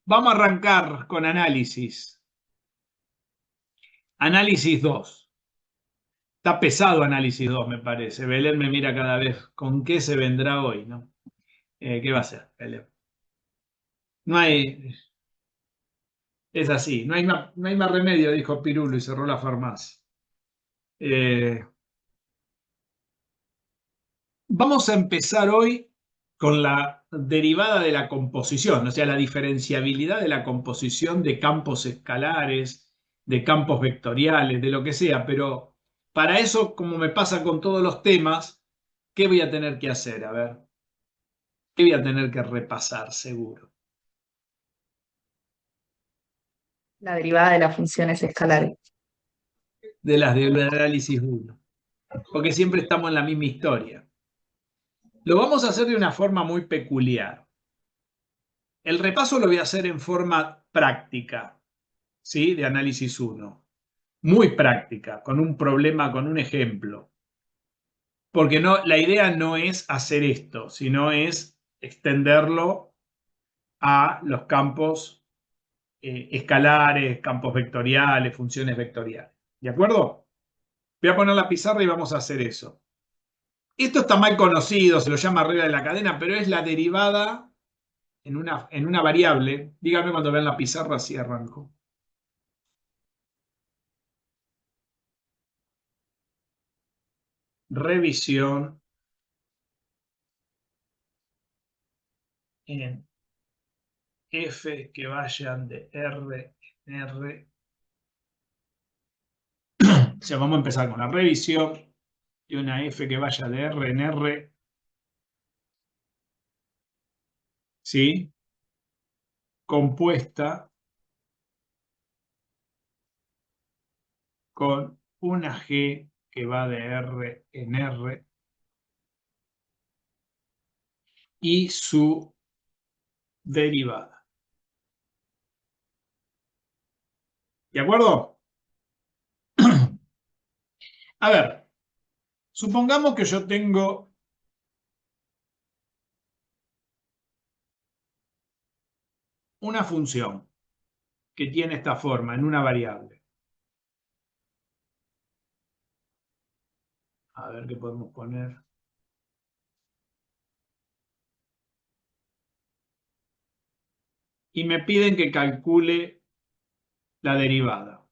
Vamos a arrancar con análisis. Análisis 2. Está pesado análisis 2, me parece. Belén me mira cada vez. ¿Con qué se vendrá hoy, no? ¿Qué va a ser, Belén? No hay... Es así. No hay más remedio, dijo Pirulo y cerró la farmacia. Vamos a empezar hoy con la derivada de la composición, o sea, la diferenciabilidad de la composición de campos escalares, de campos vectoriales, de lo que sea, pero para eso, como me pasa con todos los temas, ¿qué voy a tener que hacer? A ver, ¿qué voy a tener que repasar seguro? La derivada de las funciones escalares. De las del análisis 1, porque siempre estamos en la misma historia. Lo vamos a hacer de una forma muy peculiar. El repaso lo voy a hacer en forma práctica, ¿sí? De análisis 1. Muy práctica, con un problema, con un ejemplo. Porque no, la idea no es hacer esto, sino es extenderlo a los campos escalares, campos vectoriales, funciones vectoriales. ¿De acuerdo? Voy a poner la pizarra y vamos a hacer eso. Esto está mal conocido, se lo llama regla de la cadena, pero es la derivada en una variable. Díganme cuando vean la pizarra, así arranco. Revisión en F que vayan de R en R. O sea, vamos a empezar con la revisión de una F que vaya de R en R, ¿sí? Compuesta con una G que va de R en R y su derivada. ¿De acuerdo? A ver, supongamos que yo tengo una función que tiene esta forma en una variable. A ver qué podemos poner. Y me piden que calcule la derivada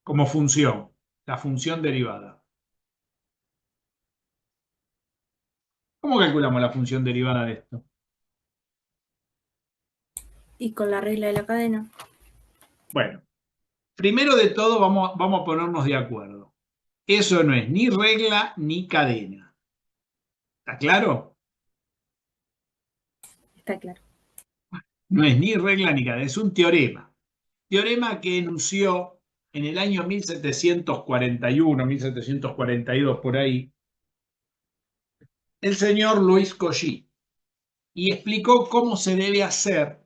como función, la función derivada. ¿Cómo calculamos la función derivada de esto? Y con la regla de la cadena. Bueno, primero de todo vamos a ponernos de acuerdo. Eso no es ni regla ni cadena. ¿Está claro? Está claro. No es ni regla ni cadena, es un teorema. Teorema que enunció en el año 1741, 1742, por ahí, el señor Louis Cauchy, y explicó cómo se debe hacer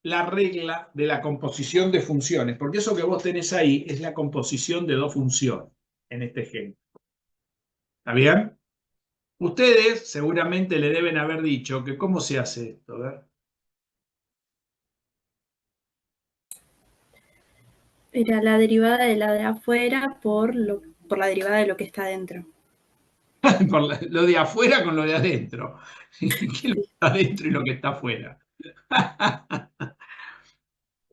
la regla de la composición de funciones, porque eso que vos tenés ahí es la composición de dos funciones en este ejemplo. ¿Está bien? Ustedes seguramente le deben haber dicho que cómo se hace esto, a ver. Era la derivada de la de afuera por la derivada de lo que está adentro. Por lo de afuera con lo de adentro. ¿Qué es lo que Sí. está adentro y lo que está afuera?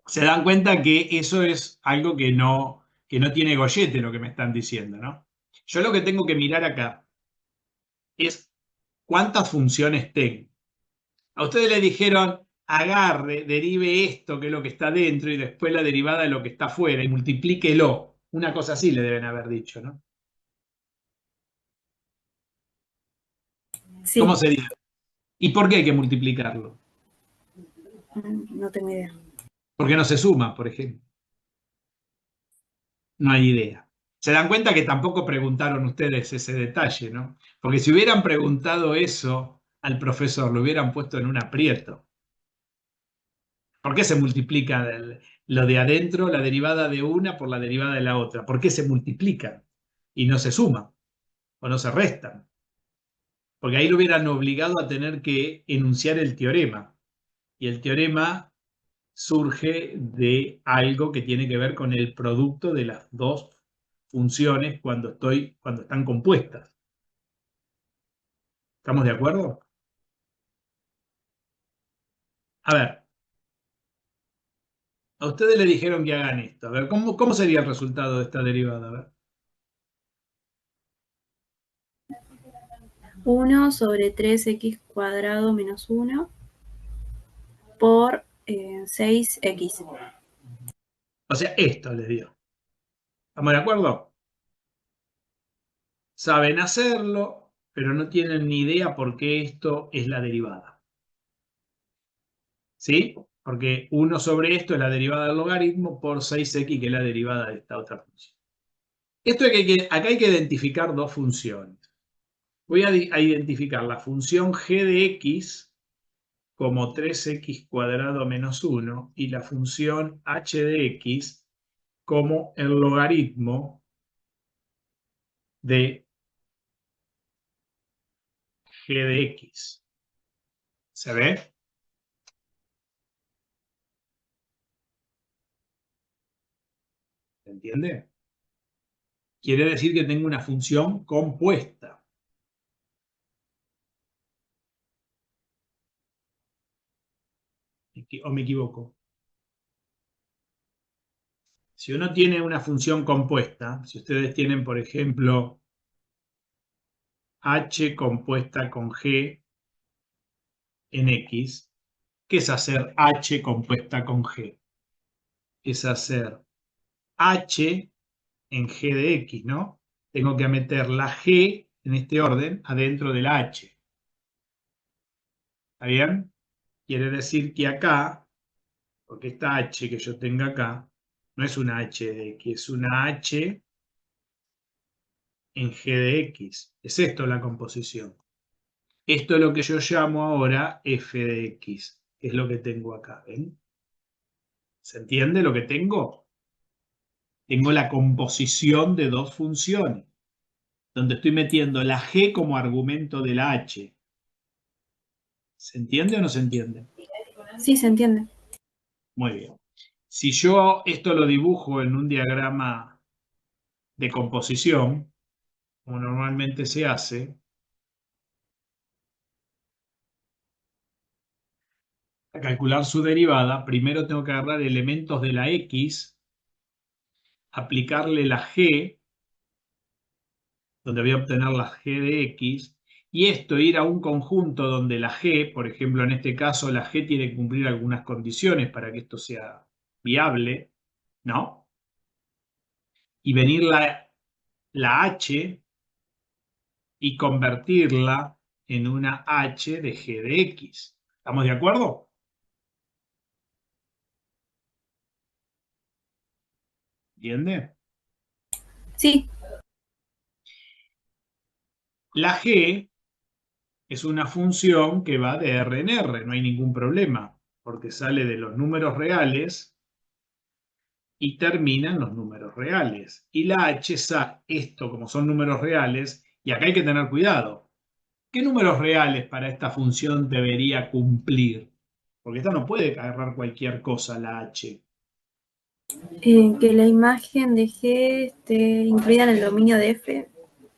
Se dan cuenta que eso es algo que no tiene gollete lo que me están diciendo, ¿no? Yo lo que tengo que mirar acá es cuántas funciones tengo. A ustedes le dijeron, agarre, derive esto, que es lo que está dentro, y después la derivada de lo que está afuera, y multiplíquelo. Una cosa así le deben haber dicho, ¿no? ¿Cómo Sí, sería? ¿Y por qué hay que multiplicarlo? no tengo idea. ¿Por qué no se suma, por ejemplo? No hay idea. Se dan cuenta que tampoco preguntaron ustedes ese detalle, ¿no? Porque si hubieran preguntado eso al profesor, lo hubieran puesto en un aprieto. ¿Por qué se multiplica lo de adentro, la derivada de una por la derivada de la otra? ¿Por qué se multiplican y no se suman o no se restan? Porque ahí lo hubieran obligado a tener que enunciar el teorema. Y el teorema surge de algo que tiene que ver con el producto de las dos funciones cuando están compuestas. ¿Estamos de acuerdo? A ver, a ustedes le dijeron que hagan esto. A ver, ¿cómo sería el resultado de esta derivada? A ver. 1 sobre 3x² menos 1 por 6x. O sea, esto les dio. ¿Estamos de acuerdo? Saben hacerlo, pero no tienen ni idea por qué esto es la derivada. ¿Sí? Porque 1 sobre esto es la derivada del logaritmo por 6x, que es la derivada de esta otra función. Acá hay que identificar dos funciones. Voy a identificar la función g de x como 3x² menos 1 y la función h de x como el logaritmo de g de x. ¿Se ve? ¿Se entiende? Quiere decir que tengo una función compuesta. ¿O me equivoco? Si uno tiene una función compuesta, si ustedes tienen, por ejemplo, h compuesta con g en x, ¿qué es hacer h compuesta con g? Es hacer h en g de x, ¿no? Tengo que meter la g en este orden adentro de la h. ¿Está bien? Quiere decir que acá, porque esta h que yo tengo acá, no es una h de x, es una h en g de x. Es esto la composición. Esto es lo que yo llamo ahora f de x, que es lo que tengo acá. ¿Ven? ¿Se entiende lo que tengo? Tengo la composición de dos funciones, donde estoy metiendo la g como argumento de la h. ¿Se entiende o no se entiende? Sí, se entiende. Muy bien. Si yo esto lo dibujo en un diagrama de composición, como normalmente se hace, para calcular su derivada, primero tengo que agarrar elementos de la x, aplicarle la g, donde voy a obtener la g de x, y esto ir a un conjunto donde la g, por ejemplo, en este caso, la g tiene que cumplir algunas condiciones para que esto sea viable, ¿no? Y venir la h y convertirla en una h de g de x. ¿Estamos de acuerdo? ¿Entiende? Sí, La g es una función que va de R en R, no hay ningún problema, porque sale de los números reales y termina en los números reales. Y la h, esto como son números reales, y acá hay que tener cuidado. ¿Qué números reales para esta función debería cumplir? Porque esta no puede agarrar cualquier cosa, la h. que la imagen de G esté incluida en el dominio de F.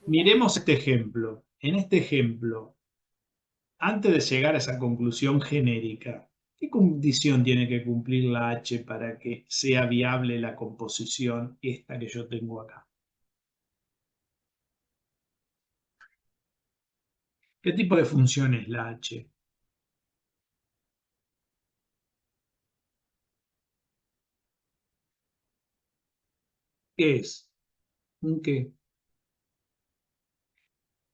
Miremos este ejemplo. En este ejemplo, antes de llegar a esa conclusión genérica, ¿qué condición tiene que cumplir la h para que sea viable la composición esta que yo tengo acá? ¿Qué tipo de función es la h? ¿Qué es? ¿Un qué?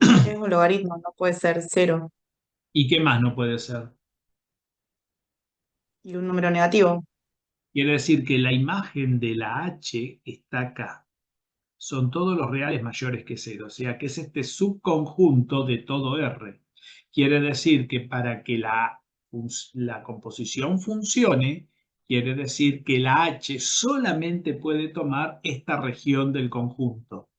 Es un logaritmo, no puede ser cero ¿Y qué más no puede ser? y un número negativo. Quiere decir que la imagen de la h está acá. Son todos los reales mayores que cero, o sea que es este subconjunto de todo R. Quiere decir que para que la composición funcione, quiere decir que la H solamente puede tomar esta región del conjunto.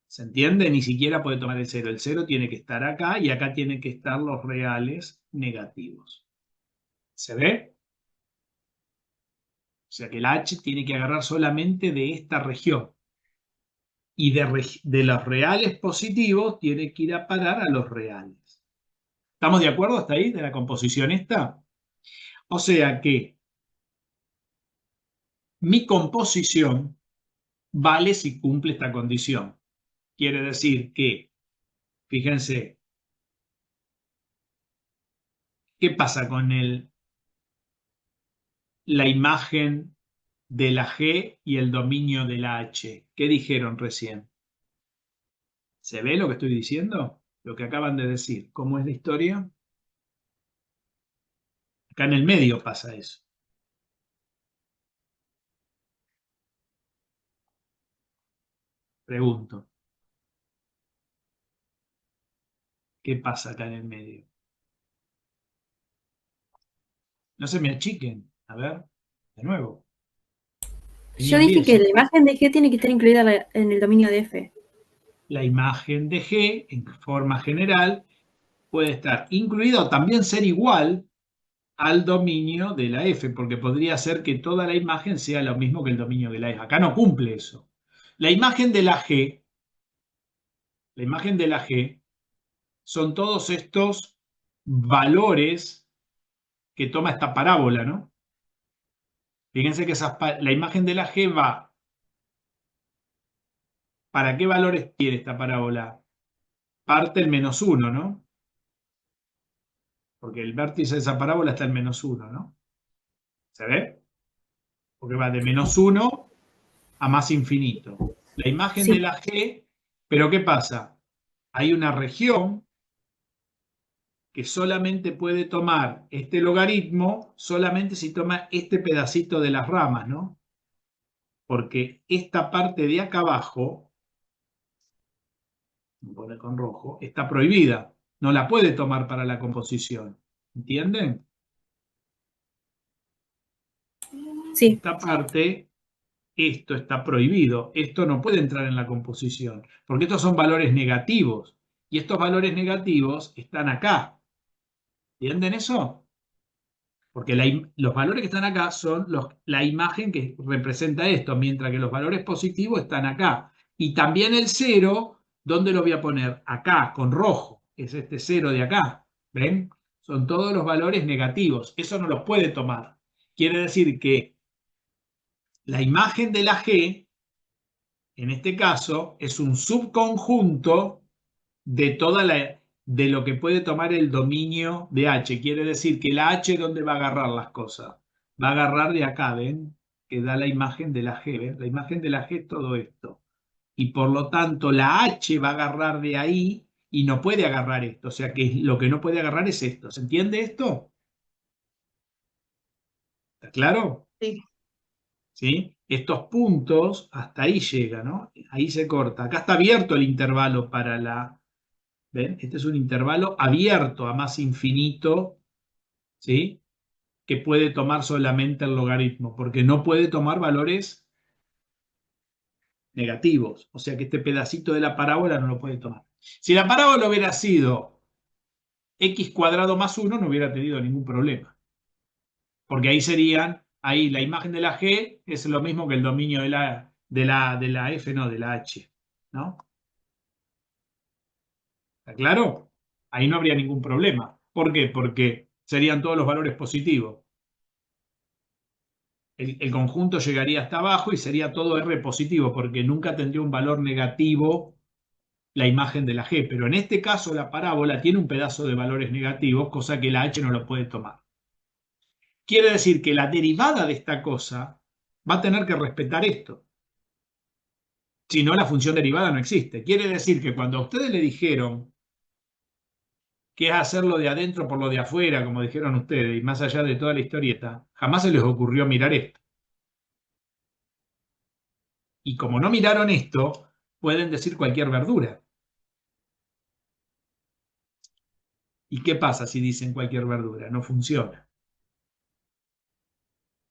¿Se entiende? Ni siquiera puede tomar el cero. El cero tiene que estar acá y acá tienen que estar los reales negativos. ¿Se ve? sea que la H tiene que agarrar solamente de esta región. Y de los reales positivos tiene que ir a parar a los reales. ¿Estamos de acuerdo hasta ahí de la composición esta? O sea que mi composición vale si cumple esta condición. Quiere decir que, fíjense, ¿qué pasa con la imagen de la G y el dominio de la H? ¿Qué dijeron recién? ¿Se ve lo que estoy diciendo? Lo que acaban de decir. ¿Cómo es la historia? Acá en el medio pasa eso. Pregunto, ¿qué pasa acá en el medio? No se me achiquen. A ver, de nuevo. Yo Tenían dije 10. que la imagen de G tiene que estar incluida en el dominio de F. La imagen de G, en forma general, puede estar incluida o también ser igual al dominio de la F, porque podría ser que toda la imagen sea lo mismo que el dominio de la F. Acá no cumple eso. La imagen de la imagen de la G son todos estos valores que toma esta parábola, ¿no? Fíjense que la imagen de la G va. ¿Para qué valores tiene esta parábola? Parte el -1, ¿no? Porque el vértice de esa parábola está en -1, ¿no? ¿Se ve? Porque va de -1 a más infinito. La imagen de Sí, la G, pero ¿qué pasa? Hay una región que solamente puede tomar este logaritmo solamente si toma este pedacito de las ramas, ¿no? Porque esta parte de acá abajo, voy a poner con rojo, está prohibida. No la puede tomar para la composición. ¿Entienden? sí, Esta parte, esto está prohibido. Esto no puede entrar en la composición, porque estos son valores negativos. Y estos valores negativos están acá. ¿Entienden eso? Porque los valores que están acá son la imagen que representa esto, mientras que los valores positivos están acá. Y también el cero, ¿dónde lo voy a poner? Acá, con rojo. Es este cero de acá. ¿Ven? Son todos los valores negativos. Eso no los puede tomar. Quiere decir que la imagen de la G, en este caso, es un subconjunto de de lo que puede tomar el dominio de H. Quiere decir que la H, ¿dónde va a agarrar las cosas? Va a agarrar de acá, ¿ven? Que da la imagen de la G, ¿ven? La imagen de la G es todo esto. Y por lo tanto, la H va a agarrar de ahí y no puede agarrar esto. O sea que lo que no puede agarrar es esto. ¿Se entiende esto? ¿Está claro? Sí. ¿Sí? Estos puntos, hasta ahí llega, ¿no? Ahí se corta. Acá está abierto el intervalo para la. ¿Ven? Este es un intervalo abierto a más infinito, ¿sí? Que puede tomar solamente el logaritmo, porque no puede tomar valores negativos. O sea que este pedacito de la parábola no lo puede tomar. Si la parábola hubiera sido x cuadrado más 1, no hubiera tenido ningún problema. Porque ahí la imagen de la G es lo mismo que el dominio de la F, no, de la H. ¿No? ¿Está claro? Ahí no habría ningún problema. ¿Por qué? Porque serían todos los valores positivos. El conjunto llegaría hasta abajo y sería todo R positivo, porque nunca tendría un valor negativo la imagen de la G. Pero en este caso la parábola tiene un pedazo de valores negativos, cosa que la H no lo puede tomar. Quiere decir que la derivada de esta cosa va a tener que respetar esto. Si no, la función derivada no existe. Quiere decir que cuando a ustedes le dijeron que es hacerlo de adentro por lo de afuera, como dijeron ustedes, y más allá de toda la historieta, jamás se les ocurrió mirar esto. Y como no miraron esto, pueden decir cualquier verdura. ¿Y qué pasa si dicen cualquier verdura? No funciona.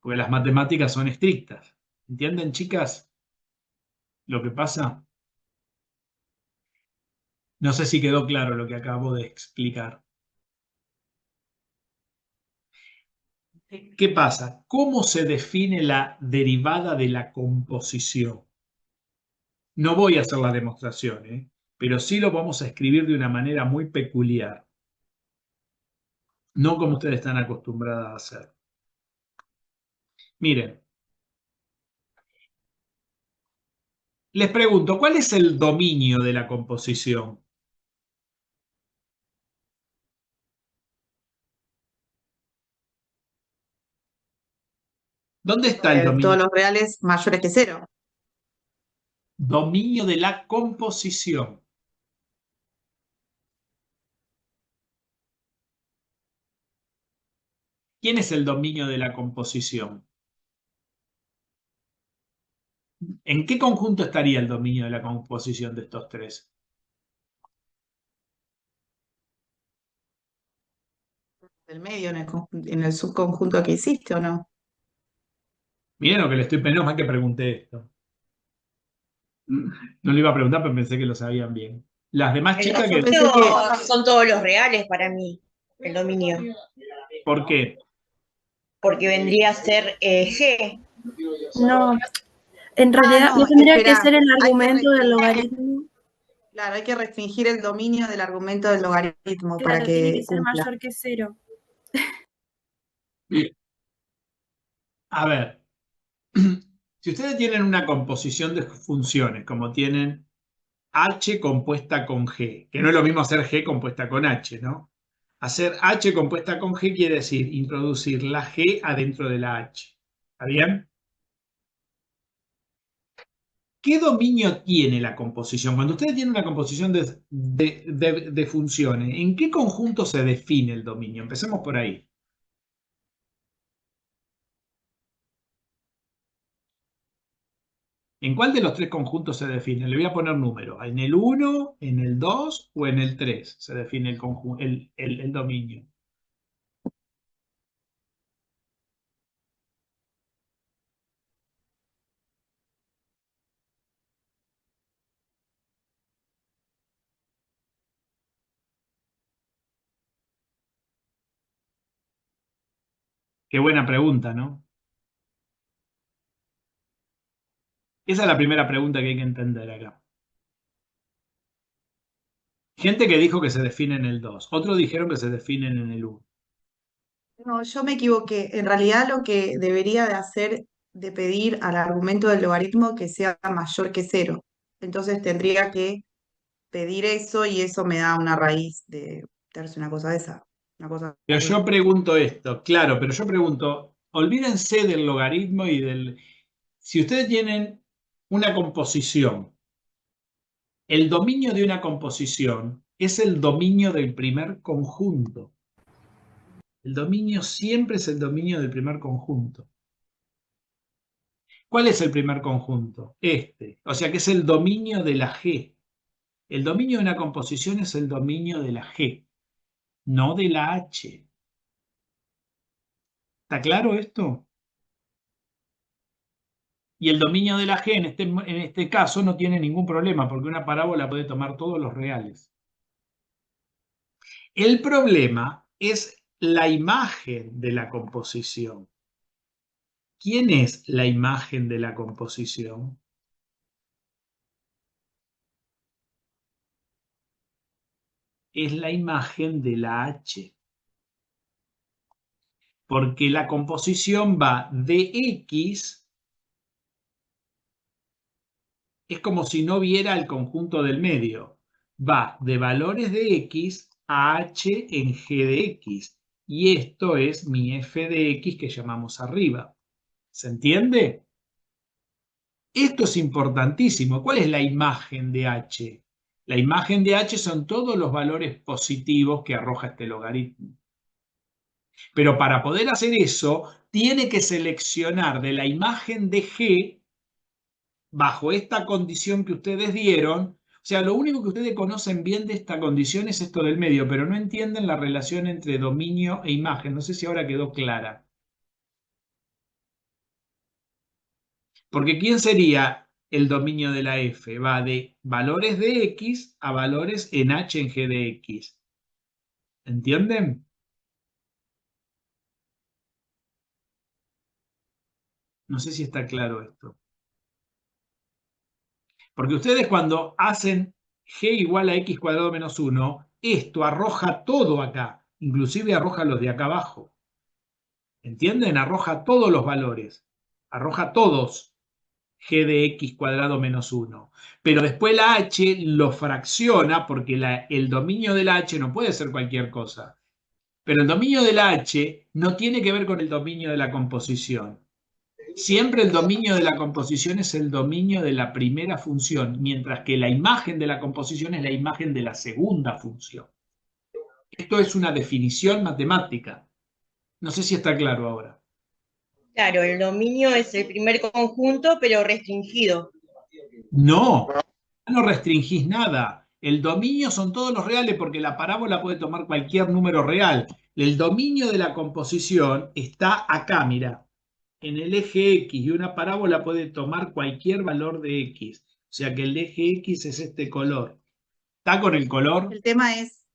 Porque las matemáticas son estrictas. ¿Entienden, chicas, lo que pasa? No sé si quedó claro lo que acabo de explicar. ¿Qué pasa? ¿Cómo se define la derivada de la composición? No voy a hacer la demostración, pero sí lo vamos a escribir de una manera muy peculiar, no como ustedes están acostumbradas a hacer. Miren, les pregunto, ¿cuál es el dominio de la composición? ¿Dónde está el Todos dominio? los reales mayores que cero. Dominio de la composición. ¿Quién es el dominio de la composición? ¿En qué conjunto estaría el dominio de la composición de estos tres? Del medio en el subconjunto que hiciste, ¿o no? Miren lo que le estoy menos mal que pregunté esto. No le iba a preguntar, pero pensé que lo sabían bien. Las demás El chicas Yo que... pensé que, dominio son todos los reales para mí, el dominio, ¿Por qué? porque vendría a ser G. No, en realidad no no, tendría que espera, ser el hay que argumento del restringir, logaritmo. claro, hay que restringir el dominio del argumento del logaritmo para Claro, tiene que que ser cumpla. mayor que cero. A ver, si ustedes tienen una composición de funciones, como tienen H compuesta con G, que no es lo mismo hacer G compuesta con H, ¿no? Hacer H compuesta con G quiere decir introducir la G adentro de la H. ¿Está bien? ¿Qué dominio tiene la composición? Cuando ustedes tienen una composición de funciones, ¿en qué conjunto se define el dominio? Empecemos por ahí. ¿En cuál de los tres conjuntos se define? Le voy a poner números. ¿En el 1, en el 2 o en el 3 se define el dominio? Qué buena pregunta, ¿no? Esa es la primera pregunta que hay que entender acá. Gente que dijo que se define en el 2. Otros dijeron que se definen en el 1. No, yo me equivoqué. En realidad lo que debería de hacer, de pedir al argumento del logaritmo que sea mayor que cero. Entonces tendría que pedir eso y eso me da una raíz de darse una cosa de esa. Una cosa Pero así. yo pregunto esto, claro, pero yo pregunto, olvídense del logaritmo y del... Si ustedes tienen una composición, el dominio de una composición es el dominio del primer conjunto. El dominio siempre es el dominio del primer conjunto. ¿Cuál es el primer conjunto? Este. O sea que es el dominio de la G. El dominio de una composición es el dominio de la G, no de la H. ¿Está claro esto? Y el dominio de la G en este caso no tiene ningún problema porque una parábola puede tomar todos los reales. El problema es la imagen de la composición. ¿Quién es la imagen de la composición? Es la imagen de la H, porque la composición va de X, es como si no viera el conjunto del medio, va de valores de X a H en G de X, y esto es mi F de X que llamamos arriba. ¿Se entiende? Esto es importantísimo. ¿Cuál es la imagen de H? La imagen de H son todos los valores positivos que arroja este logaritmo. Pero para poder hacer eso, tiene que seleccionar de la imagen de G, bajo esta condición que ustedes dieron. O sea, lo único que ustedes conocen bien de esta condición es esto del medio, pero no entienden la relación entre dominio e imagen. No sé si ahora quedó clara. Porque ¿quién sería el dominio de la F? Va de valores de X a valores en H en G de X. ¿Entienden? No sé si está claro esto. Porque ustedes cuando hacen g igual a x cuadrado menos 1, esto arroja todo acá, inclusive arroja los de acá abajo. ¿Entienden? Arroja todos los valores, arroja todos g de x cuadrado menos 1. Pero después la h lo fracciona porque el dominio de la h no puede ser cualquier cosa. Pero el dominio de la h no tiene que ver con el dominio de la composición. Siempre el dominio de la composición es el dominio de la primera función, mientras que la imagen de la composición es la imagen de la segunda función. Esto es una definición matemática. No sé si está claro ahora. Claro, el dominio es el primer conjunto, pero restringido. No, no restringís nada. El dominio son todos los reales porque la parábola puede tomar cualquier número real. El dominio de la composición está acá, mira, en el eje X, y una parábola puede tomar cualquier valor de X. O sea que el eje X es este color. ¿Está con el color? El tema es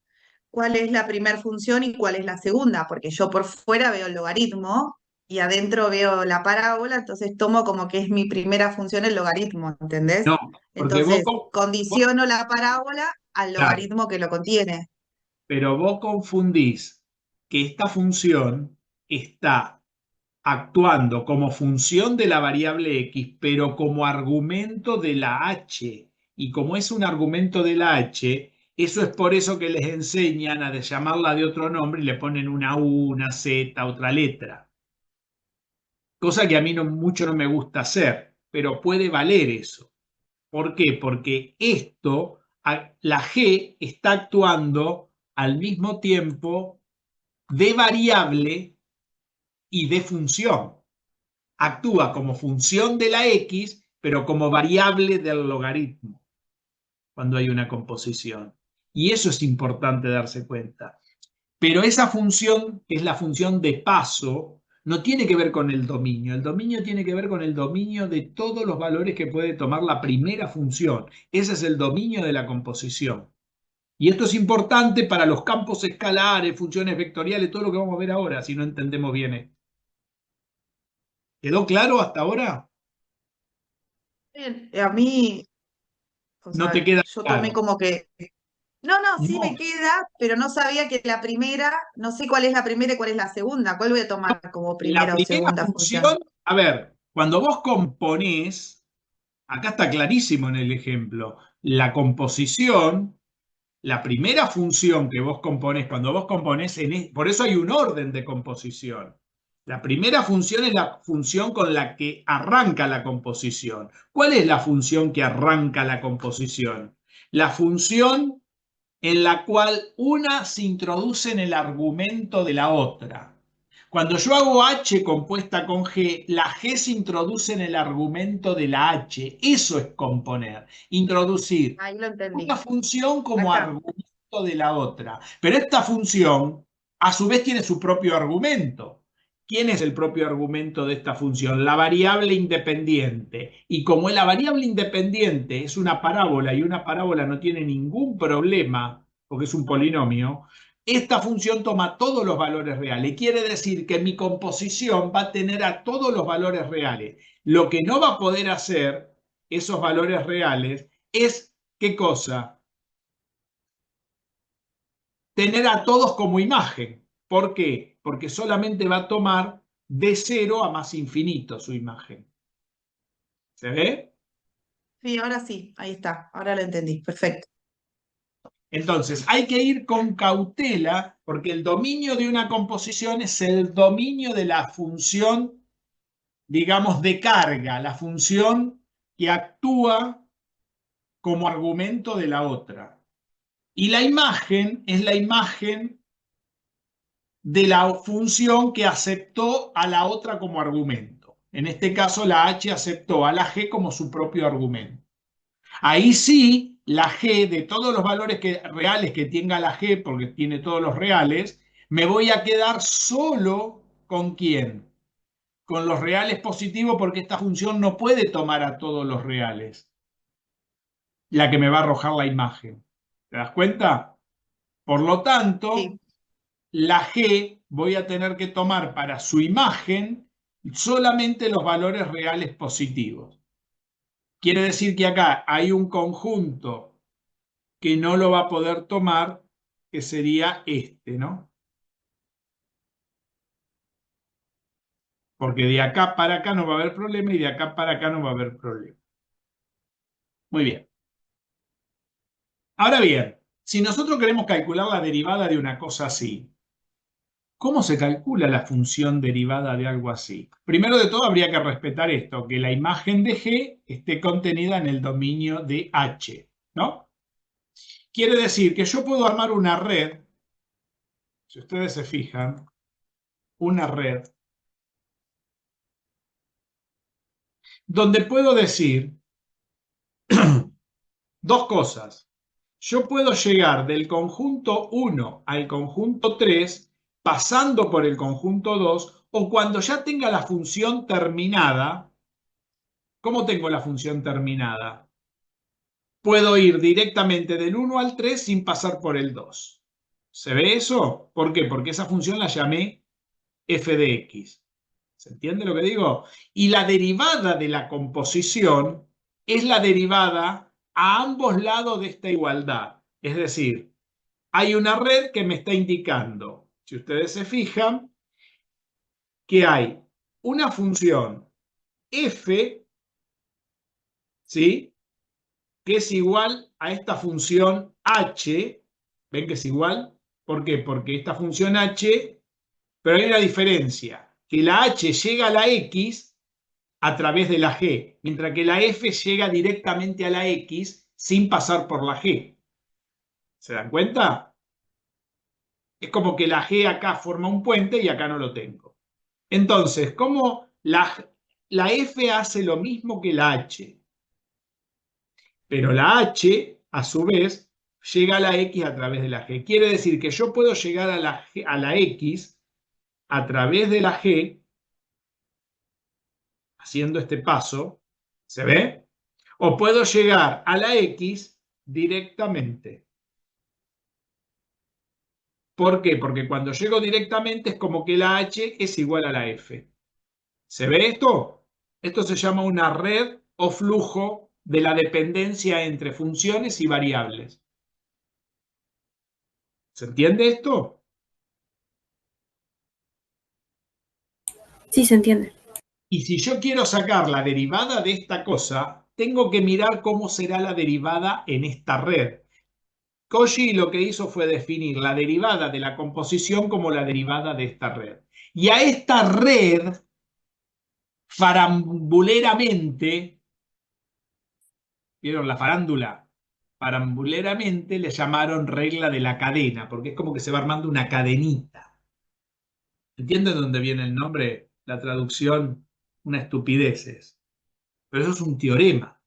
cuál es la primera función y cuál es la segunda, porque yo por fuera veo el logaritmo y adentro veo la parábola, entonces tomo como que es mi primera función el logaritmo, ¿entendés? No, porque Entonces vos, condiciono la parábola al claro, logaritmo que lo contiene. pero vos confundís que esta función está actuando como función de la variable x, pero como argumento de la h. Y como es un argumento de la h, eso es por eso que les enseñan a llamarla de otro nombre y le ponen una u, una z, otra letra. Cosa que a mí mucho no me gusta hacer, pero puede valer eso. ¿Por qué? Porque la g está actuando al mismo tiempo de variable y de función. Actúa como función de la x, pero como variable del logaritmo cuando hay una composición. Y eso es importante darse cuenta. Pero esa función, que es la función de paso, no tiene que ver con el dominio. El dominio tiene que ver con el dominio de todos los valores que puede tomar la primera función. Ese es el dominio de la composición. Y esto es importante para los campos escalares, funciones vectoriales, todo lo que vamos a ver ahora, si no entendemos bien esto. ¿Quedó claro hasta ahora? Bien, a mí, o No te sea, queda yo tomé claro. como que, no, no, sí me No, queda, pero no sabía que la primera, no sé cuál es la primera y cuál es la segunda, ¿cuál voy a tomar como la primera o primera segunda función? función, a ver, cuando vos componés, acá está clarísimo en el ejemplo, la composición, la primera función que vos componés, cuando vos componés, por eso hay un orden de composición. La primera función es la función con la que arranca la composición. ¿Cuál es la función que arranca la composición? La función en la cual una se introduce en el argumento de la otra. Cuando yo hago H compuesta con G, la G se introduce en el argumento de la H. Eso es componer, introducir Ahí lo una entendí. función como Acá. argumento de la otra. Pero esta función, a su vez, tiene su propio argumento. ¿Quién es el propio argumento de esta función? La variable independiente. Y como la variable independiente es una parábola y una parábola no tiene ningún problema, porque es un polinomio, esta función toma todos los valores reales. Quiere decir que mi composición va a tener a todos los valores reales. Lo que no va a poder hacer esos valores reales es, ¿qué cosa? Tener a todos como imagen. ¿Por qué? Porque solamente va a tomar de 0 a más infinito su imagen. ¿Se ve? Sí, ahí está, ahora lo entendí, perfecto. Entonces, hay que ir con cautela porque el dominio de una composición es el dominio de la función, digamos, de carga, la función que actúa como argumento de la otra. Y la imagen es la imagen de la función que aceptó a la otra como argumento. En este caso, la h aceptó a la g como su propio argumento. Ahí sí, la g de todos los valores reales que tenga la g, porque tiene todos los reales, me voy a quedar solo con ¿quién? Con los reales positivos, porque esta función no puede tomar a todos los reales, la que me va a arrojar la imagen. ¿Te das cuenta? Por lo tanto, Sí, la G voy a tener que tomar para su imagen solamente los valores reales positivos. Quiere decir que acá hay un conjunto que no lo va a poder tomar, que sería este, ¿no? Porque de acá para acá no va a haber problema y de acá para acá no va a haber problema. Muy bien. Ahora bien, si nosotros queremos calcular la derivada de una cosa así, ¿cómo se calcula la función derivada de algo así? Primero de todo habría que respetar esto, que la imagen de G esté contenida en el dominio de H, ¿no? Quiere decir que yo puedo armar una red, si ustedes se fijan, una red, donde puedo decir dos cosas. Yo puedo llegar del conjunto 1 al conjunto 3 pasando por el conjunto 2 o cuando ya tenga la función terminada. ¿Cómo tengo la función terminada? Puedo ir directamente del 1 al 3 sin pasar por el 2. ¿Se ve eso? ¿Por qué? Porque esa función la llamé f de x. ¿Se entiende lo que digo? Y la derivada de la composición es la derivada a ambos lados de esta igualdad. Es decir, hay una red que me está indicando, si ustedes se fijan, que hay una función f, ¿sí?, que es igual a esta función h. ¿Ven que es igual? ¿Por qué? Porque esta función h, pero hay una diferencia, que la h llega a la x a través de la g, mientras que la f llega directamente a la x sin pasar por la g. ¿Se dan cuenta? Es como que la g acá forma un puente y acá no lo tengo. Entonces, ¿cómo la f hace lo mismo que la h? Pero la h, a su vez, llega a la x a través de la g. Quiere decir que yo puedo llegar a la x a través de la g, haciendo este paso, ¿se ve? O puedo llegar a la x directamente. ¿Por qué? Porque cuando llego directamente es como que la h es igual a la f. ¿Se ve esto? Esto se llama una red o flujo de la dependencia entre funciones y variables. ¿Se entiende esto? Sí, se entiende. Y si yo quiero sacar la derivada de esta cosa, tengo que mirar cómo será la derivada en esta red. Cauchy lo que hizo fue definir la derivada de la composición como la derivada de esta red. Y a esta red, farambuleramente, ¿vieron la farándula? Farambuleramente le llamaron regla de la cadena, porque es como que se va armando una cadenita. ¿Entienden dónde viene el nombre? La traducción, una estupidez. Pero eso es un teorema.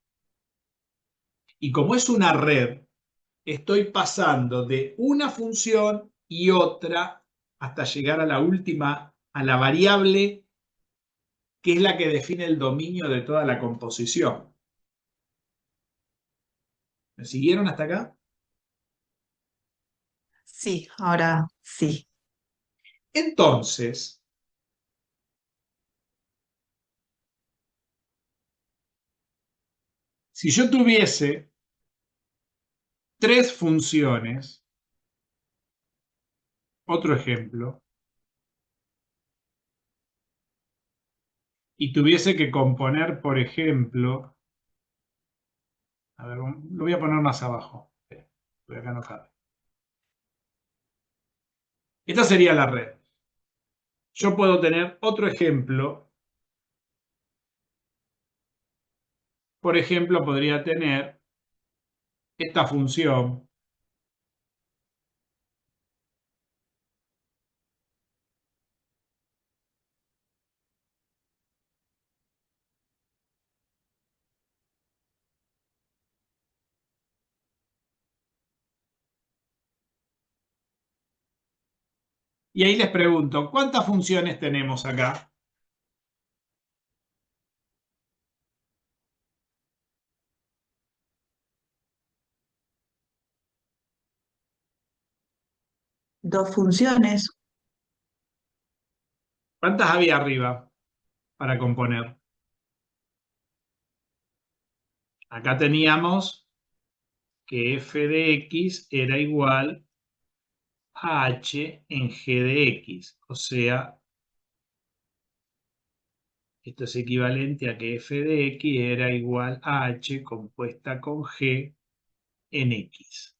Y como es una red, estoy pasando de una función y otra hasta llegar a la última, a la variable que es la que define el dominio de toda la composición. ¿Me siguieron hasta acá? Sí, ahora sí. Entonces, si yo tuviese tres funciones, otro ejemplo, y tuviese que componer, por ejemplo, a ver, lo voy a poner más abajo. Voy acá no cabe. Esta sería la red. Yo puedo tener otro ejemplo. Por ejemplo, podría tener esta función y ahí les pregunto, ¿cuántas funciones tenemos acá? Dos funciones. ¿Cuántas había arriba? para componer. Acá teníamos que f de x era igual a h en g de x. O sea, esto es equivalente a que f de x era igual a h compuesta con g en x.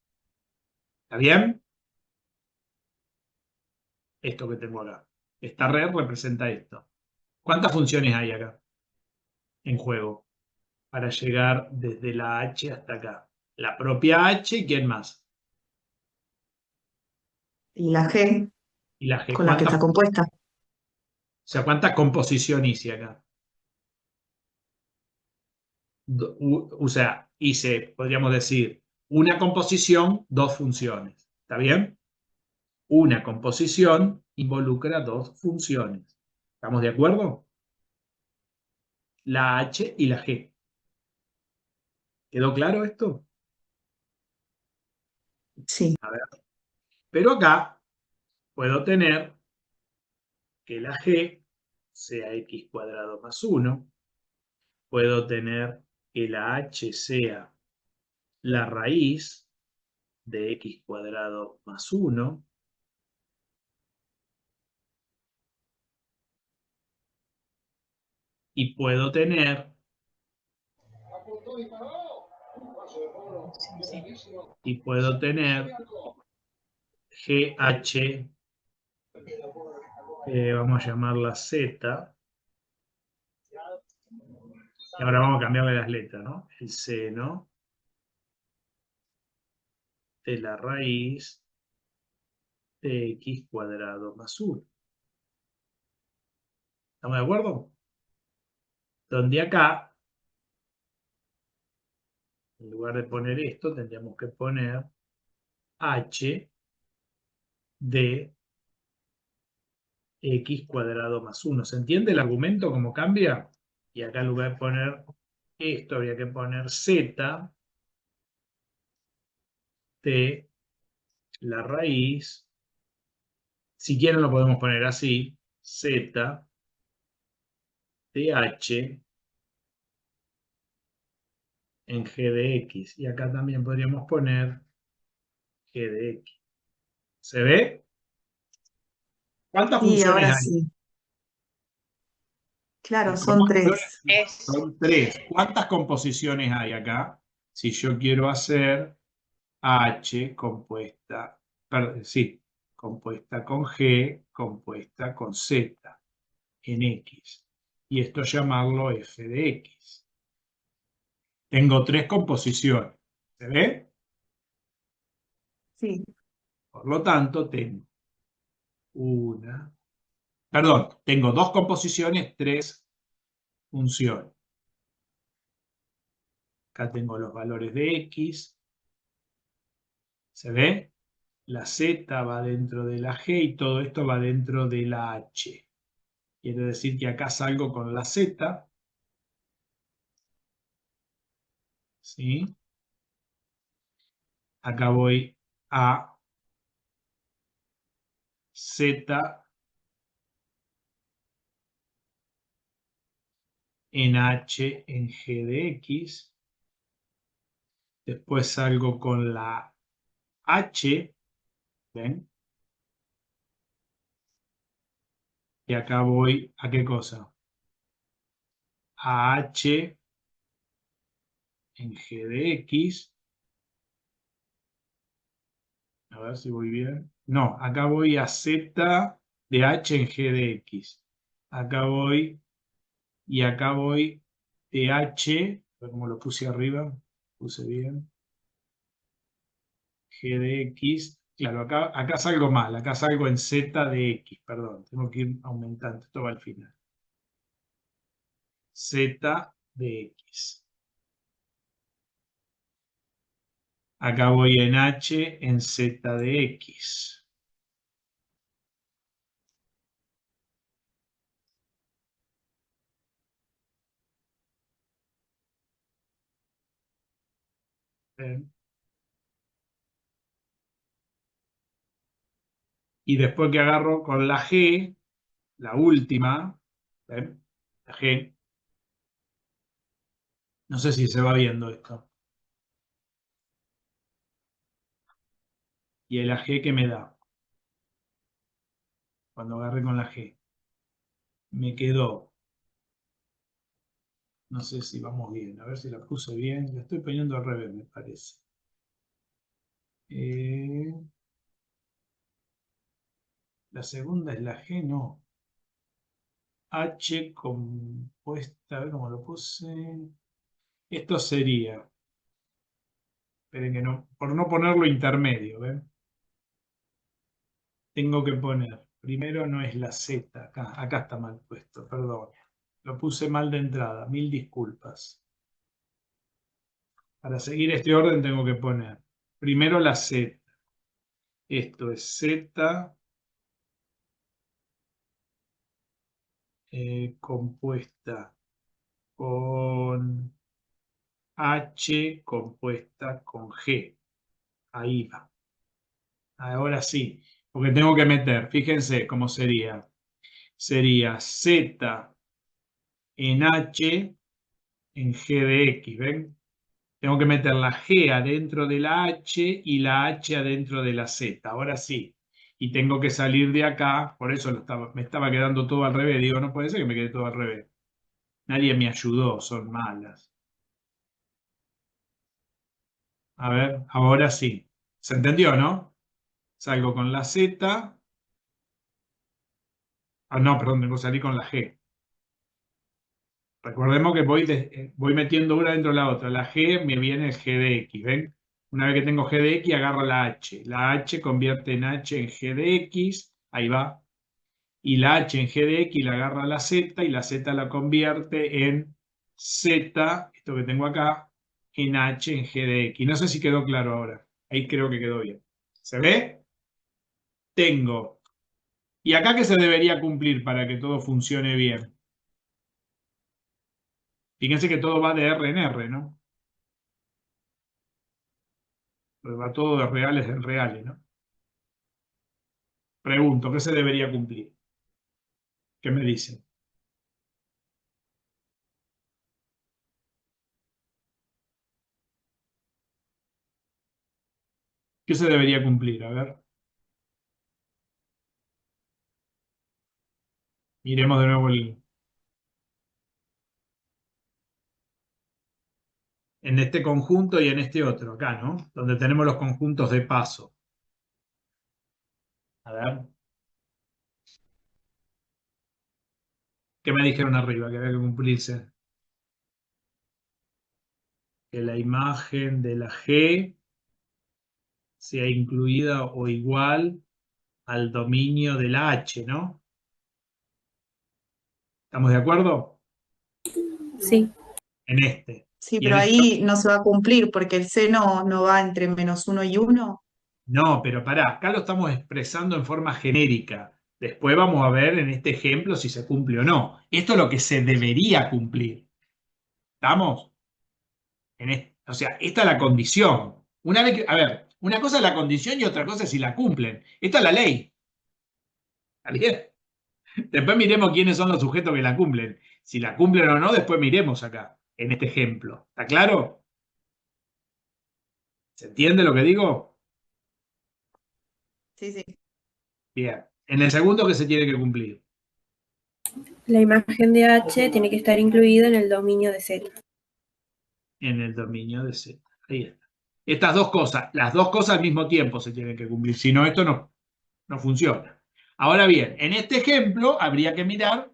¿Está bien? Esto que tengo acá. Esta red representa esto. ¿Cuántas funciones hay acá en juego para llegar desde la h hasta acá? La propia h y ¿quién más? Y la G, Y la g. con la que está compuesta. O sea, ¿cuántas composiciones hice acá? O sea, hice, podríamos decir, una composición, dos funciones. ¿Está bien? Una composición involucra dos funciones. ¿Estamos de acuerdo? La H y la G. ¿Quedó claro esto? Sí. A ver. Pero acá puedo tener que la G sea x cuadrado más 1. Puedo tener que la H sea la raíz de x cuadrado más 1. Y puedo tener GH, vamos a llamarla Z, y ahora vamos a cambiarle las letras, ¿no? El seno de la raíz de x cuadrado más 1. ¿Estamos de acuerdo? Donde acá, en lugar de poner esto, tendríamos que poner h de x cuadrado más 1. ¿Se entiende el argumento cómo cambia? Y acá en lugar de poner esto, habría que poner z de la raíz. Si quieren lo podemos poner así, z de h en g de x. Y acá también podríamos poner g de x. ¿Se ve? ¿Cuántas Sí, funciones ahora hay? sí. Claro, son ¿Cómo? tres. Son tres. ¿Cuántas composiciones hay acá? Si yo quiero hacer H compuesta, sí, compuesta con G, compuesta con Z en X. Y esto llamarlo f de X. Tengo tres composiciones. ¿Se ve? Sí. Por lo tanto, tengo dos composiciones, tres funciones. Acá tengo los valores de X. ¿Se ve? La Z va dentro de la G y todo esto va dentro de la H. Quiere decir que acá salgo con la Z. ¿Sí? Acá voy a Z en H en G de X. Después salgo con la H. ¿Ven? Y acá voy a ¿qué cosa? A H en G de X. A ver si voy bien. No, acá voy a Z de H en G de X. Acá voy y acá voy de H, a ver cómo lo puse arriba, puse bien. G de X. Claro, acá salgo mal, acá salgo en Z de X, perdón, tengo que ir aumentando, esto va al final. Z de X. Acá voy en H en Z de X. ¿Ven? Y después que agarro con la G, la última, ¿ven? la G. No sé si se va viendo esto. Y el AG que me da, cuando agarré con la G, me quedó, no sé si vamos bien, a ver si la puse bien, la estoy poniendo al revés, me parece. La segunda es la G, no. H compuesta, a ver cómo lo puse. Esto sería, esperen que no, por no ponerlo intermedio, ¿ven? Tengo que poner, primero no es la Z, acá está mal puesto, perdón. Lo puse mal de entrada, mil disculpas. Para seguir este orden tengo que poner primero la Z. Esto es Z compuesta con H compuesta con G. Ahí va. Ahora sí, porque tengo que meter, fíjense cómo sería. Sería Z en H en G de X, ¿ven? Tengo que meter la G adentro de la H y la H adentro de la Z. Ahora sí. Y tengo que salir de acá, por eso me estaba quedando todo al revés. Digo, no puede ser que me quede todo al revés. Nadie me ayudó, son malas. A ver, ahora sí. ¿Se entendió, no? Salgo con la Z. Ah, no, perdón, tengo que salir con la G. Recordemos que voy metiendo una dentro de la otra. La G me viene el G de X, ¿ven? Una vez que tengo G de X, agarro la H. La H convierte en H en G de X. Ahí va. Y la H en G de X la agarra la Z y la Z la convierte en Z, esto que tengo acá, en H en G de X. No sé si quedó claro ahora. Ahí creo que quedó bien. ¿Se ve? Tengo. ¿Y acá qué se debería cumplir para que todo funcione bien? Fíjense que todo va de R en R, ¿no? Pues va todo de reales en reales, ¿no? Pregunto, ¿qué se debería cumplir? ¿Qué me dicen? ¿Qué se debería cumplir? A ver. Miremos de nuevo en este conjunto y en este otro, acá, ¿no? Donde tenemos los conjuntos de paso. A ver. ¿Qué me dijeron arriba que había que cumplirse? Que la imagen de la G sea incluida o igual al dominio de la H, ¿no? ¿Estamos de acuerdo? Sí. En este. Sí, Y en pero esto. ahí no se va a cumplir porque el seno no va entre -1 y 1. No, pero pará, acá lo estamos expresando en forma genérica. Después vamos a ver en este ejemplo si se cumple o no. Esto es lo que se debería cumplir. ¿Estamos? O sea, esta es la condición. Una vez que, a ver, una cosa es la condición y otra cosa es si la cumplen. Esta es la ley. ¿Está bien? Después miremos quiénes son los sujetos que la cumplen. Si la cumplen o no, después miremos acá, en este ejemplo. ¿Está claro? ¿Se entiende lo que digo? Sí, sí. Bien. En el segundo, ¿qué se tiene que cumplir? La imagen de H tiene que estar incluida en el dominio de Z. En el dominio de Z. Ahí está. Estas dos cosas, las dos cosas al mismo tiempo se tienen que cumplir. Si no, esto no funciona. Ahora bien, en este ejemplo habría que mirar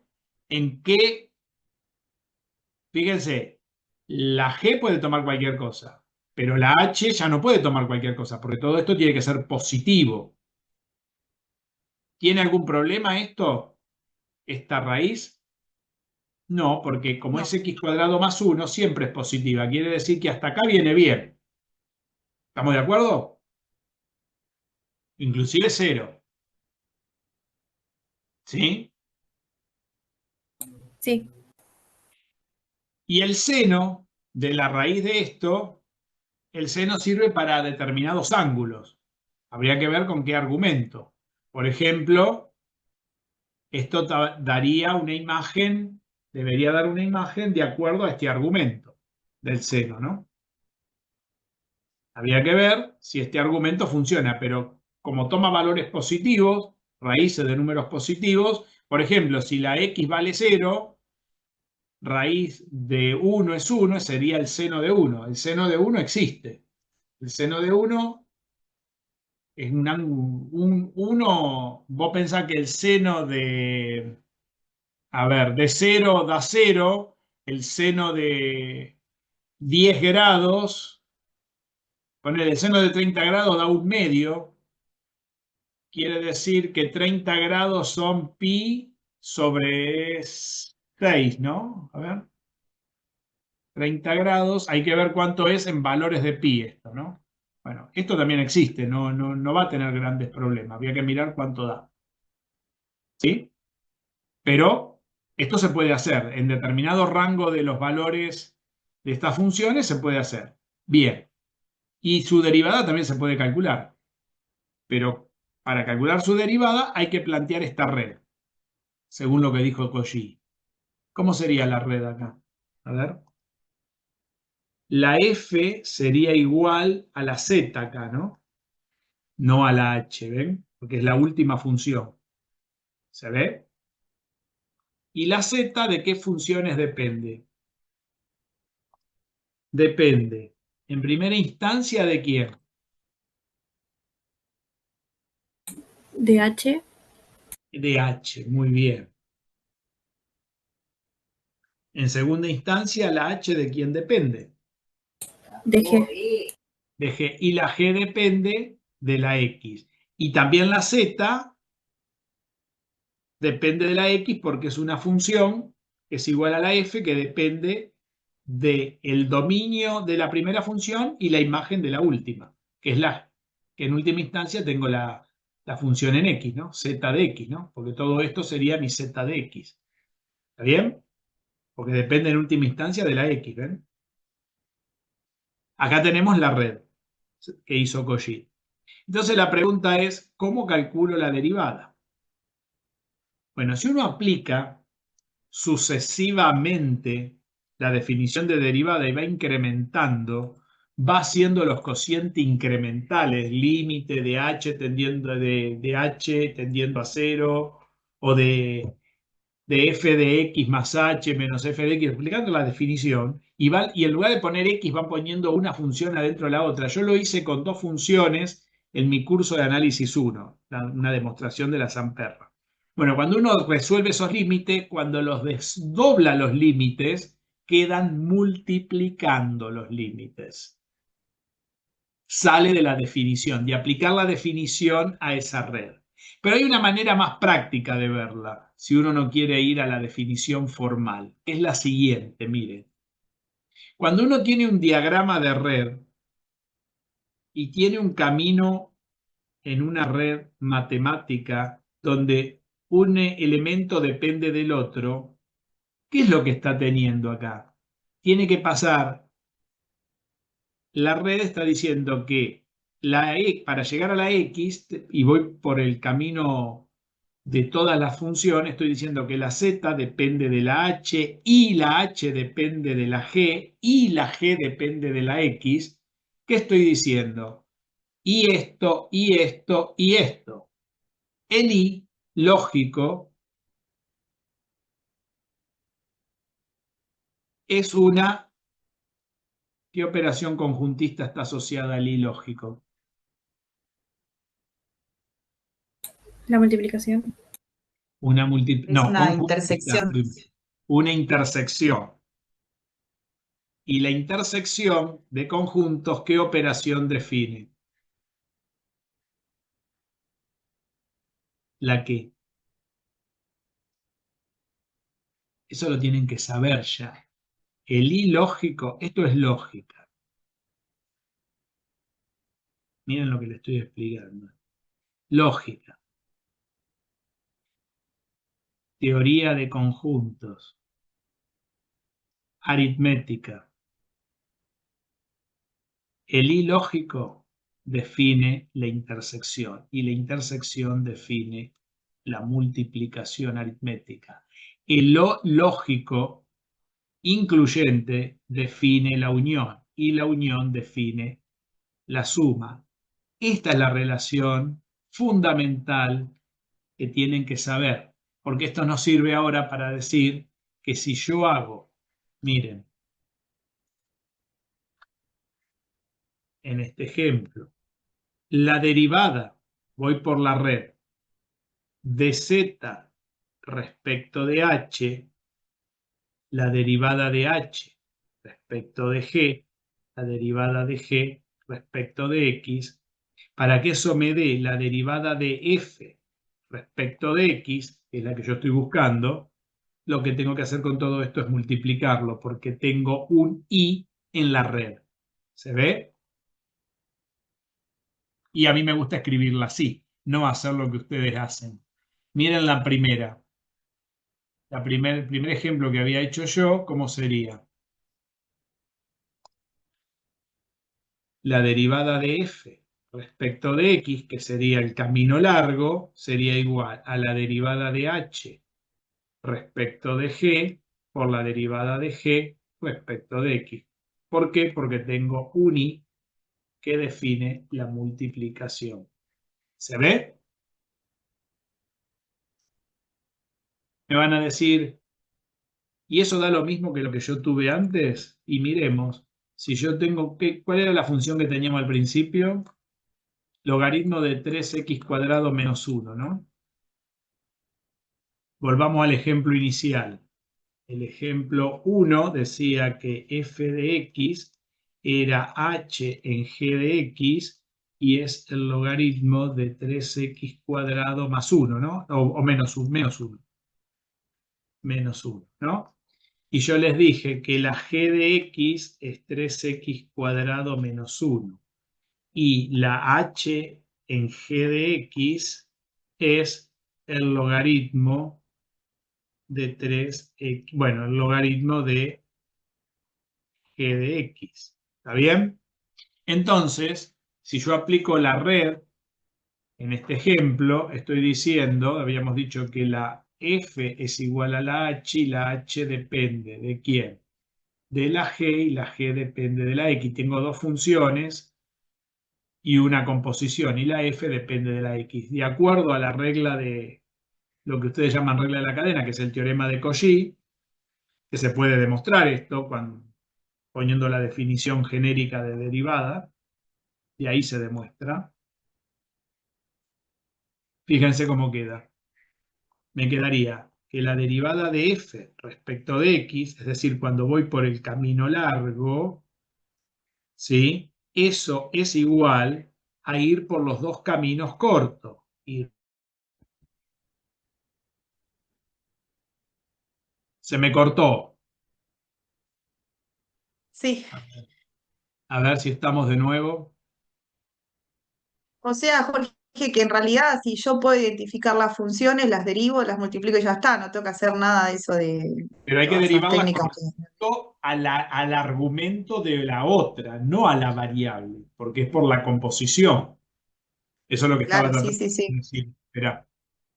en qué, fíjense, la G puede tomar cualquier cosa, pero la H ya no puede tomar cualquier cosa, porque todo esto tiene que ser positivo. ¿Tiene algún problema esto, esta raíz? No, porque como es No. x cuadrado más 1, siempre es positiva. Quiere decir que hasta acá viene bien. ¿Estamos de acuerdo? Inclusive 0. ¿Sí? Sí. Y el seno de la raíz de esto, el seno sirve para determinados ángulos. Habría que ver con qué argumento. Por ejemplo, esto daría una imagen debería dar una imagen de acuerdo a este argumento del seno, ¿no? Habría que ver si este argumento funciona, pero como toma valores positivos, raíces de números positivos, por ejemplo, si la x vale 0, raíz de 1 es 1, sería el seno de 1. El seno de 1 existe. El seno de 1 es un 1, vos pensás que el seno de, a ver, de 0 da 0, el seno de 10 grados, ponele, el seno de 30 grados da un medio, quiere decir que 30 grados son pi sobre 6, ¿no? A ver, 30 grados, hay que ver cuánto es en valores de pi esto, ¿no? Bueno, esto también existe, no va a tener grandes problemas, habría que mirar cuánto da, ¿sí? Pero esto se puede hacer, en determinado rango de los valores de estas funciones se puede hacer. Bien, y su derivada también se puede calcular, pero para calcular su derivada hay que plantear esta red, según lo que dijo Cauchy. ¿Cómo sería la red acá? A ver. La f sería igual a la z acá, ¿no? No a la h, ¿ven? Porque es la última función. ¿Se ve? ¿Y la z de qué funciones depende? Depende, en primera instancia, ¿de quién? De H, De h, muy bien. En segunda instancia, ¿la h de quién depende? de G, De g. Y la g depende de la x. Y también la z depende de la x porque es una función que es igual a la f que depende del dominio de la primera función y la imagen de la última, que es la que en última instancia tengo la función en x, ¿no? Z de x, ¿no? Porque todo esto sería mi z de x. ¿Está bien? Porque depende en última instancia de la x, ¿ven? Acá tenemos la red que hizo Cauchy. Entonces la pregunta es, ¿cómo calculo la derivada? Bueno, si uno aplica sucesivamente la definición de derivada y va incrementando, va haciendo los cocientes incrementales, límite de h tendiendo de h tendiendo a 0, o de f de x más h menos f de x, explicando la definición, y en lugar de poner x van poniendo una función adentro de la otra. Yo lo hice con dos funciones en mi curso de análisis 1, una demostración de la Samperra. Bueno, cuando uno resuelve esos límites, cuando los desdobla los límites, quedan multiplicando los límites. Sale de la definición, de aplicar la definición a esa red. Pero hay una manera más práctica de verla, si uno no quiere ir a la definición formal. Es la siguiente, miren. Cuando uno tiene un diagrama de red y tiene un camino en una red matemática donde un elemento depende del otro, ¿qué es lo que está teniendo acá? Tiene que pasar, la red está diciendo que para llegar a la x, y voy por el camino de todas las funciones, estoy diciendo que la z depende de la h, y la h depende de la g, y la g depende de la x. ¿Qué estoy diciendo? Y esto, y esto, y esto. El i lógico es una... ¿Qué operación conjuntista está asociada al i lógico? la multiplicación. Es No, una conjuntista, intersección. una intersección. Y la intersección de conjuntos, ¿qué operación define? ¿La qué? Eso lo tienen que saber ya. El i lógico, esto es lógica. Miren lo que le estoy explicando. Lógica. Teoría de conjuntos. Aritmética. El i lógico define la intersección y la intersección define la multiplicación aritmética. El lógico incluyente define la unión y la unión define la suma. Esta es la relación fundamental que tienen que saber, porque esto nos sirve ahora para decir que si yo hago, miren, en este ejemplo, la derivada, voy por la red, de z respecto de h, la derivada de h respecto de g, la derivada de g respecto de x, para que eso me dé la derivada de f respecto de x, que es la que yo estoy buscando, lo que tengo que hacer con todo esto es multiplicarlo, porque tengo un i en la red. ¿Se ve? Y a mí me gusta escribirla así, no hacer lo que ustedes hacen. Miren la primera. El primer ejemplo que había hecho yo, ¿cómo sería? La derivada de f respecto de x, que sería el camino largo, sería igual a la derivada de h respecto de g por la derivada de g respecto de x. ¿Por qué? Porque tengo un i que define la multiplicación. ¿Se ve? Me van a decir, ¿y eso da lo mismo que lo que yo tuve antes? Y miremos, si yo tengo, ¿cuál era la función que teníamos al principio? Logaritmo de 3x cuadrado menos 1, ¿no? Volvamos al ejemplo inicial. El ejemplo 1 decía que f de x era h en g de x y es el logaritmo de 3x cuadrado más 1, ¿no? O menos 1, menos 1, ¿no? Y yo les dije que la g de x es 3x cuadrado menos 1 y la h en g de x es el logaritmo de 3x, bueno, el logaritmo de g de x. ¿Está bien? Entonces, si yo aplico la red, en este ejemplo, estoy diciendo, habíamos dicho que la f es igual a la h y la h depende ¿de quién? De la g y la g depende de la x. Tengo dos funciones y una composición y la f depende de la x. De acuerdo a la regla de lo que ustedes llaman regla de la cadena, que es el teorema de Cauchy, que se puede demostrar esto poniendo la definición genérica de derivada, y ahí se demuestra. Fíjense cómo queda. Me quedaría que la derivada de f respecto de x, es decir, cuando voy por el camino largo, ¿sí? Eso es igual a ir por los dos caminos cortos. Se me cortó. Sí. A ver si estamos de nuevo. O sea, Jorge, que en realidad si yo puedo identificar las funciones, las derivo, las multiplico y ya está, no tengo que hacer nada de eso de Pero hay que todas esas derivarlas técnicas con que... respecto al argumento de la otra, no a la variable, porque es por la composición. Eso es lo que estaba Claro, sí, tratando sí, sí. de decir. Esperá,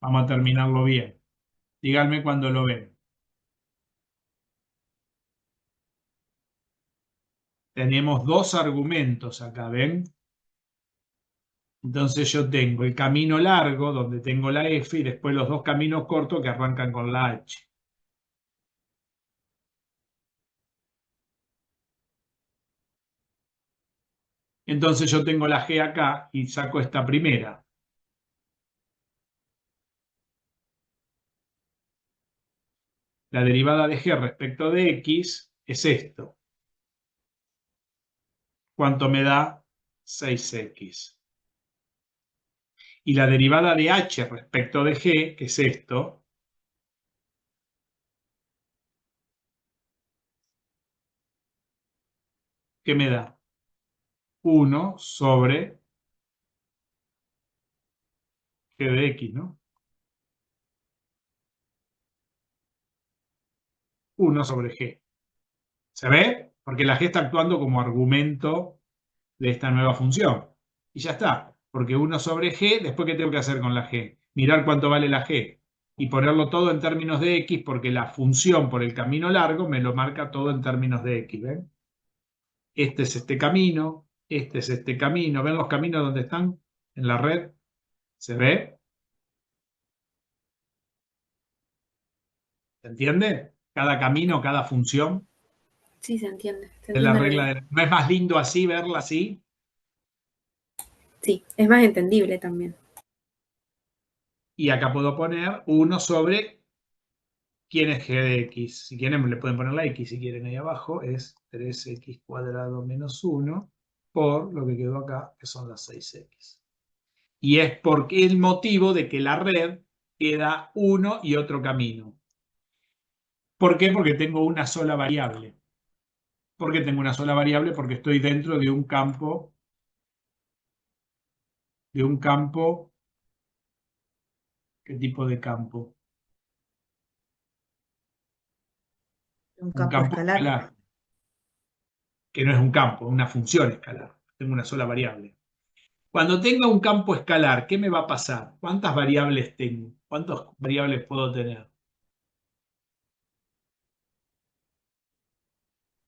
vamos a terminarlo bien. Díganme cuando lo ven. Tenemos dos argumentos acá, ¿ven? Entonces yo tengo el camino largo, donde tengo la f, y después los dos caminos cortos que arrancan con la h. Entonces yo tengo la g acá y saco esta primera. La derivada de g respecto de x es esto. ¿Cuánto me da? 6x. Y la derivada de h respecto de g, que es esto, ¿qué me da? 1 sobre g de x, ¿no? 1 sobre g. ¿Se ve? Porque la g está actuando como argumento de esta nueva función. Y ya está. Porque 1 sobre g, después ¿qué tengo que hacer con la g? Mirar cuánto vale la g. y ponerlo todo en términos de X, porque la función por el camino largo me lo marca todo en términos de X, ¿ven? Este es este camino, este es este camino. ¿Ven los caminos donde están en la red? ¿Se ve? ¿Se entiende? Cada camino, cada función. Sí, se entiende. Se Es la entiende re regla bien. ¿No es más lindo así, verla así? Sí, es más entendible también. Y acá puedo poner 1 sobre quién es g de x. Si quieren, le pueden poner la x si quieren ahí abajo. Es 3x cuadrado menos 1 por lo que quedó acá, que son las 6x. Y es porque el motivo de que la red queda uno y otro camino. ¿Por qué? Porque tengo una sola variable. ¿Por qué tengo una sola variable? Porque estoy dentro de un campo, ¿qué tipo de campo? Un Un campo campo escalar. escalar, que no es un campo, es una función escalar. Tengo una sola variable. Cuando tenga un campo escalar, ¿qué me va a pasar? ¿Cuántas variables tengo? ¿Cuántas variables puedo tener?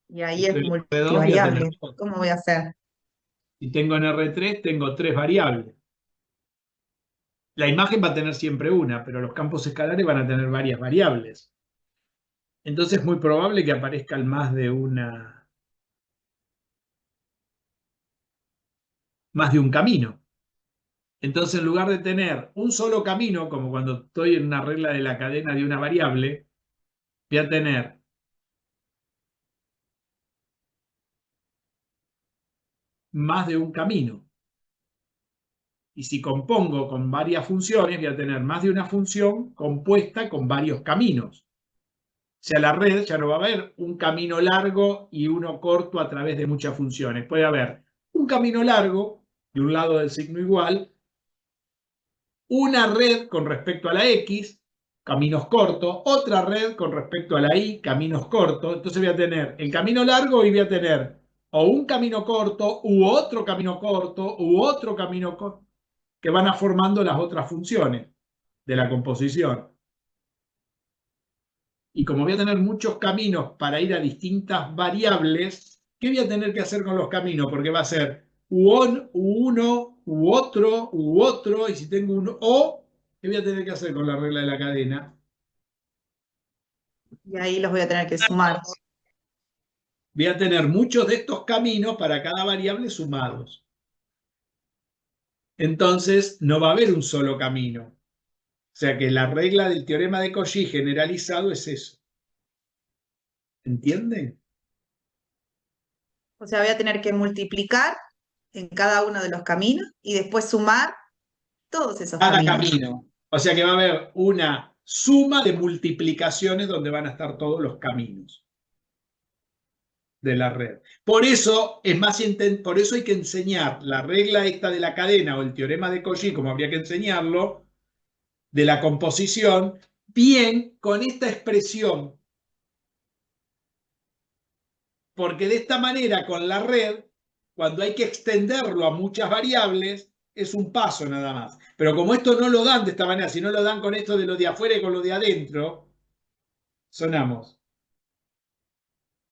Y ahí es Estoy en R2, voy a tener multivariable. dos. ¿Cómo voy a hacer? Si tengo en R3, tengo 3 variables. La imagen va a tener siempre una, pero los campos escalares van a tener varias variables. Entonces es muy probable que aparezcan más de un camino. Entonces, en lugar de tener un solo camino, como cuando estoy en una regla de la cadena de una variable, voy a tener más de un camino. Y si compongo con varias funciones, voy a tener más de una función compuesta con varios caminos. O sea, la red ya no va a haber un camino largo y uno corto a través de muchas funciones. Puede haber un camino largo de un lado del signo igual, una red con respecto a la X, caminos cortos, otra red con respecto a la Y, caminos cortos. Entonces voy a tener el camino largo y voy a tener o un camino corto u otro camino corto u otro camino corto que van a formando las otras funciones de la composición. Y como voy a tener muchos caminos para ir a distintas variables, ¿qué voy a tener que hacer con los caminos? Porque va a ser uno, u otro, y si tengo un o, ¿qué voy a tener que hacer con la regla de la cadena? Y ahí los voy a tener que sumar. Voy a tener muchos de estos caminos para cada variable sumados. Entonces, no va a haber un solo camino. O sea que la regla del teorema de Cauchy generalizado es eso. ¿Entienden? O sea, voy a tener que multiplicar en cada uno de los caminos y después sumar todos esos Cada caminos. camino. O sea que va a haber una suma de multiplicaciones donde van a estar todos los caminos de la red. Por eso por eso hay que enseñar la regla esta de la cadena o el teorema de Cauchy, como habría que enseñarlo, de la composición, bien con esta expresión. Porque de esta manera, con la red, cuando hay que extenderlo a muchas variables, es un paso nada más. Pero como esto no lo dan de esta manera, si no lo dan con esto de lo de afuera y con lo de adentro, sonamos.